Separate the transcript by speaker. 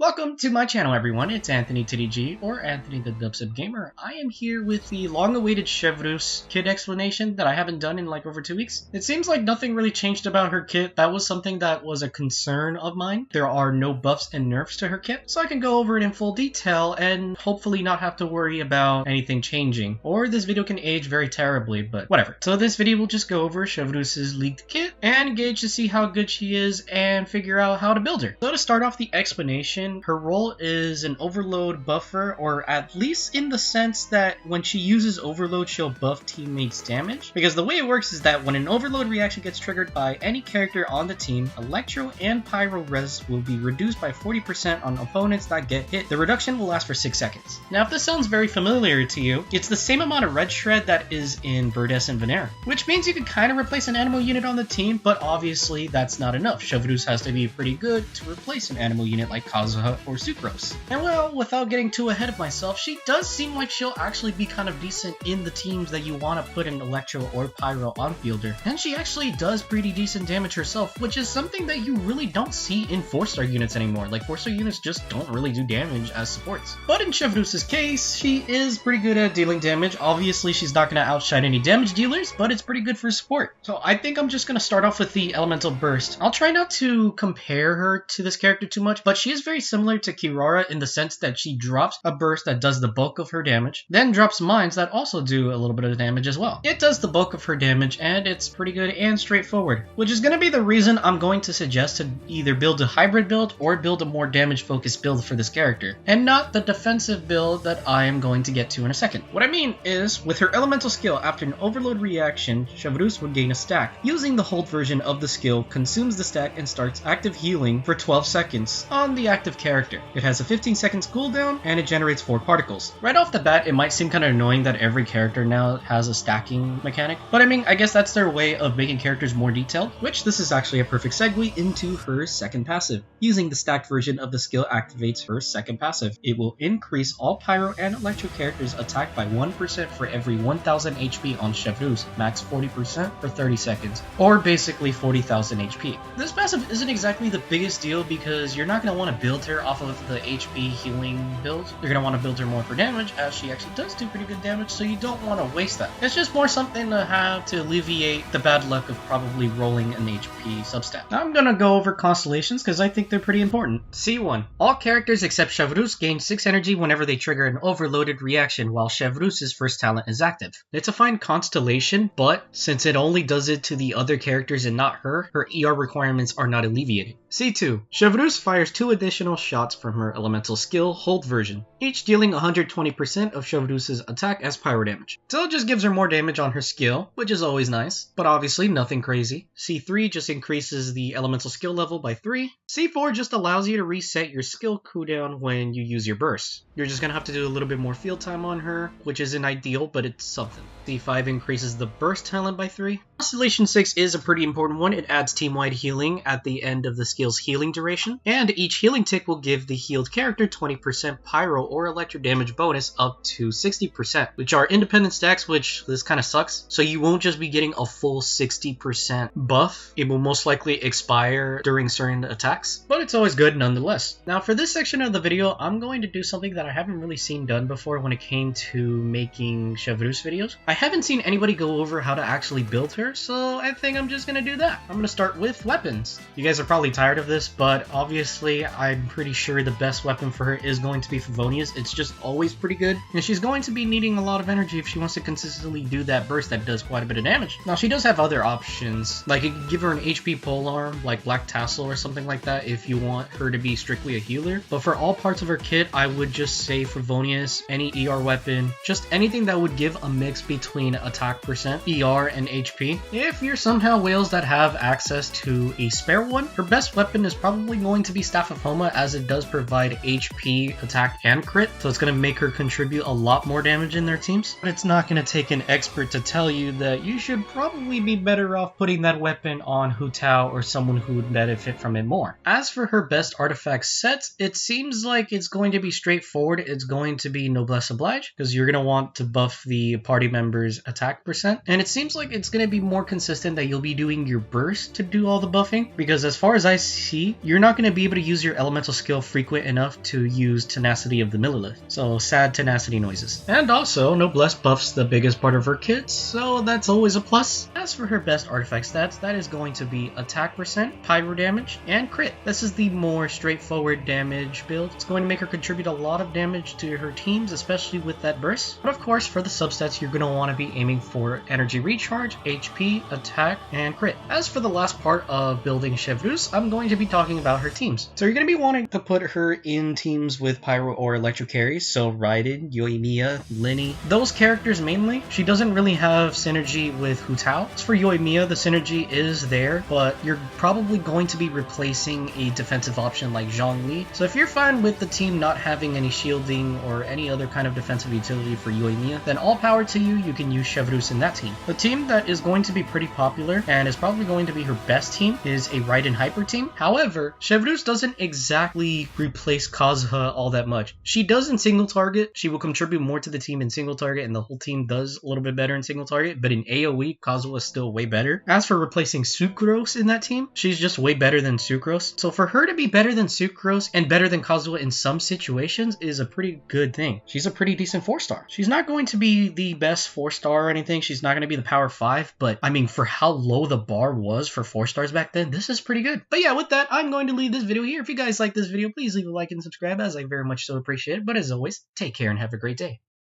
Speaker 1: Welcome to my channel, everyone. It's Anthony TDG, or Anthony the Dubstep Gamer. I am here with the long-awaited Chevreuse Kit Explanation that I haven't done in like over 2 weeks. It seems like nothing really changed about her kit. That was something that was a concern of mine. There are no buffs and nerfs to her kit, so I can go over it in full detail and hopefully not have to worry about anything changing. Or this video can age very terribly, but whatever. So this video will just go over Chevreuse's leaked kit and gauge to see how good she is and figure out how to build her. So to start off the explanation, her role is an overload buffer, or at least in the sense that when she uses overload, she'll buff teammates' damage. Because the way it works is that when an overload reaction gets triggered by any character on the team, Electro and Pyro res will be reduced by 40% on opponents that get hit. The reduction will last for 6 seconds. Now, if this sounds very familiar to you, it's the same amount of red shred that is in Iridescent Venera, which means you can kind of replace an animal unit on the team, but obviously that's not enough. Chevreuse has to be pretty good to replace an animal unit like Kazuha or Sucrose. And well, without getting too ahead of myself, she does seem like she'll actually be kind of decent in the teams that you want to put an Electro or Pyro on fielder. And she actually does pretty decent damage herself, which is something that you really don't see in 4-star units anymore. Like 4-star units just don't really do damage as supports. But in Chevreuse's case, she is pretty good at dealing damage. Obviously, she's not going to outshine any damage dealers, but it's pretty good for support. So I think I'm just going to start off with the Elemental Burst. I'll try not to compare her to this character too much, but she is very similar to Kirara in the sense that she drops a burst that does the bulk of her damage, then drops mines that also do a little bit of damage as well. It does the bulk of her damage, and it's pretty good and straightforward, which is going to be the reason I'm going to suggest to either build a hybrid build or build a more damage focused build for this character, and not the defensive build that I am going to get to in a second. What I mean is, with her elemental skill, after an overload reaction, Chevreuse would gain a stack. Using the hold version of the skill consumes the stack and starts active healing for 12 seconds on the active character. It has a 15 seconds cooldown and it generates 4 particles. Right off the bat, it might seem kind of annoying that every character now has a stacking mechanic, but I mean, I guess that's their way of making characters more detailed, which this is actually a perfect segue into her second passive. Using the stacked version of the skill activates her second passive. It will increase all Pyro and Electro characters' attack by 1% for every 1000 HP on Chevreuse, max 40% for 30 seconds, or basically 40,000 HP. This passive isn't exactly the biggest deal because you're not going to want to build her off of the HP healing build. You're going to want to build her more for damage, as she actually does do pretty good damage, so you don't want to waste that. It's just more something to have to alleviate the bad luck of probably rolling an HP substat. Now I'm going to go over Constellations because I think they're pretty important. C1. All characters except Chevreuse gain 6 energy whenever they trigger an overloaded reaction while Chevreuse's first talent is active. It's a fine constellation, but since it only does it to the other characters and not her, her ER requirements are not alleviated. C2. Chevreuse fires 2 additional shots from her elemental skill hold version, each dealing 120% of Chevreuse's attack as pyro damage. So it just gives her more damage on her skill, which is always nice, but obviously nothing crazy. C3 just increases the elemental skill level by 3. C4 just allows you to reset your skill cooldown when you use your burst. You're just gonna have to do a little bit more field time on her, which isn't ideal, but it's something. C5 increases the burst talent by 3. Constellation 6 is a pretty important one. It adds team-wide healing at the end of the skill's healing duration, and each healing tick will give the healed character 20% pyro or electro damage bonus up to 60%, which are independent stacks, which this kind of sucks. So you won't just be getting a full 60% buff. It will most likely expire during certain attacks, but it's always good nonetheless. Now for this section of the video, I'm going to do something that I haven't really seen done before when it came to making Chevreuse videos. I haven't seen anybody go over how to actually build her, so I think I'm just gonna do that. I'm gonna start with weapons. You guys are probably tired of this, but obviously I'm pretty sure the best weapon for her is going to be Favonius. It's just always pretty good, and she's going to be needing a lot of energy if she wants to consistently do that burst that does quite a bit of damage. Now she does have other options, like you could give her an HP polearm like Black Tassel or something like that if you want her to be strictly a healer, but for all parts of her kit I would just say Favonius, any ER weapon, just anything that would give a mix between attack percent, ER, and HP. If you're somehow whales that have access to a spare one, her best weapon is probably going to be Staff of Homa, as it does provide HP, attack, and crit, so it's going to make her contribute a lot more damage in their teams. But it's not going to take an expert to tell you that you should probably be better off putting that weapon on Hu Tao or someone who would benefit from it more. As for her best artifact sets, it seems like it's going to be straightforward. It's going to be Noblesse Oblige, because you're going to want to buff the party members' attack percent, and it seems like it's going to be more consistent that you'll be doing your burst to do all the buffing, because as far as I see, see, you're not going to be able to use your elemental skill frequent enough to use Tenacity of the Millilith. So sad tenacity noises. And also, Noblesse buffs the biggest part of her kit, so that's always a plus. As for her best artifact stats, that is going to be attack percent, pyro damage, and crit. This is the more straightforward damage build. It's going to make her contribute a lot of damage to her teams, especially with that burst. But of course, for the substats, you're going to want to be aiming for energy recharge, HP, attack, and crit. As for the last part of building Chevreuse, I'm going to be talking about her teams. So you're going to be wanting to put her in teams with pyro or electro carries, so Raiden, Yoimiya, Linny, those characters mainly. She doesn't really have synergy with Hu Tao. As for Yoimiya, the synergy is there, but you're probably going to be replacing a defensive option like Zhongli. So if you're fine with the team not having any shielding or any other kind of defensive utility for Yoimiya, then all power to you, you can use Chevreuse in that team. The team that is going to be pretty popular and is probably going to be her best team is a Raiden Hyper team. However, Chevreuse doesn't exactly replace Kazuha all that much. She does in single target. She will contribute more to the team in single target, and the whole team does a little bit better in single target, but in AoE, Kazuha is still way better. As for replacing Sucrose in that team, she's just way better than Sucrose. So for her to be better than Sucrose and better than Kazuha in some situations is a pretty good thing. She's a pretty decent 4-star. She's not going to be the best 4-star or anything. She's not going to be the power 5, but I mean, for how low the bar was for 4-stars back then, this is pretty good. But yeah, with that, I'm going to leave this video here. If you guys like this video, please leave a like and subscribe, as I very much so appreciate it. But as always, take care and have a great day.